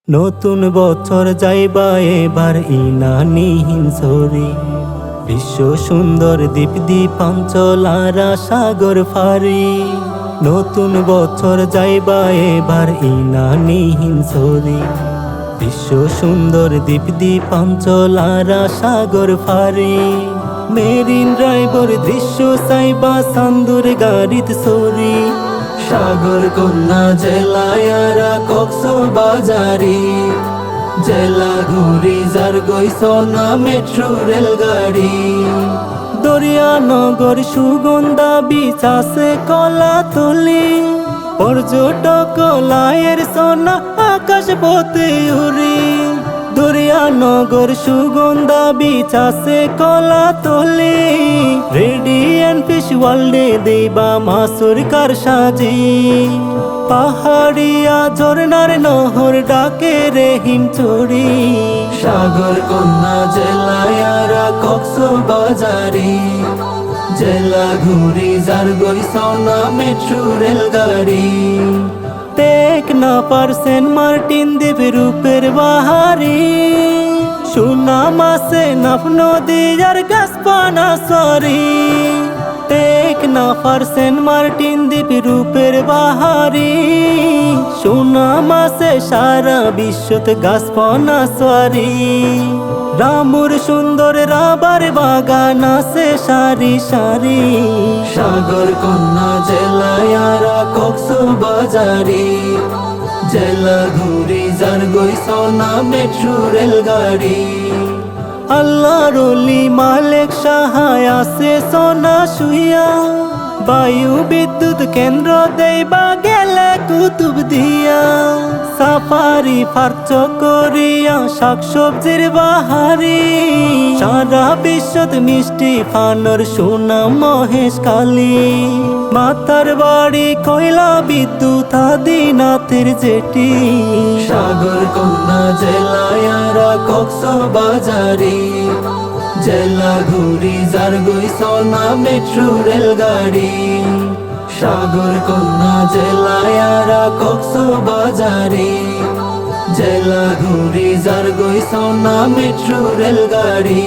নতুন বছর যাইবা এবার ইনানিহীন সরি, বিশ্ব সুন্দর দ্বীপ দ্বীপাঞ্চলারা সাগর ফারি। নতুন বছর যাইবা এবার ইনানিহীন সরি, বিশ্ব সুন্দর দ্বীপ দ্বীপাঞ্চলারা সাগর ফারি। মেরিন ড্রাইভার দৃশ্য সাইবা সান্দুর গাড়িত সরি, সাগর কন্যা জেলায়ারা কক্সবাজারি। জেলা ঘুরি যার গৈসনা মেট্রো রেলগাড়ি। দরিয়ানগর সুগন্ধা বীচ আছে কলাতলি, পর্যটক লায়ের সোনা আকাশ পথে উড়ি। দরিয়ানগর সুগন্ধা বীচ আছে কলাতলি, রেডিয়েন্ট ফিশ ওয়ার্ল্ডে দেবা মাসুর কার সাজি। পাহাড়িয়া ঝর্ণার নহর ডাকে রে হিমচড়ি, সাগর কন্যা জেলায়ারা কক্সবাজারি। জেলা ঘুরি যার গৈসনা মেট্রো রেলগাড়ি। টেকনাফ সেন্ট মার্টিন দ্বীপ রূপের বাহারি, সুনাম আছে নাফ নদী আর গাছপানা সরি। টেকনাফ সেন্ট মার্টিন দ্বীপ রূপের বাহারি, সুনাম আছে সারা বিশ্বতে গাছপানা সরি। রামুর সুন্দর রাবার বাগান আছে সারি সারি। সাগর কন্যা জেলায়ারা কক্সবাজারি। জেলা ঘুরি যার গৈসনা মেট্রো রেলগাড়ি। আল্লাহর ওলি মালিক সাহায় আছে সোনা শুইয়া, বায়ু বিদ্যুৎ কেন্দ্র দেবা গেলে কুতুব দিয়া। সাফারি ফার্চ করিয়া শাকসবজির বাহারি, সারা বিশ্বত মিষ্টি ফানর সুনাম মহেশ কালী। মাতার বাড়ি কয়লা বিদ্যুৎ আদিনাথের জেটি। সাগর কন্যা জেলায়ারা কক্সবাজারি। জেলা ঘুরি যার গৈসনা মেট্রো রেলগাড়ি। সাগর কন্যা জেলায়ারা কক্সবাজারি। জেলা ঘুরি যার গৈসনা মেট্রো রেলগাড়ি।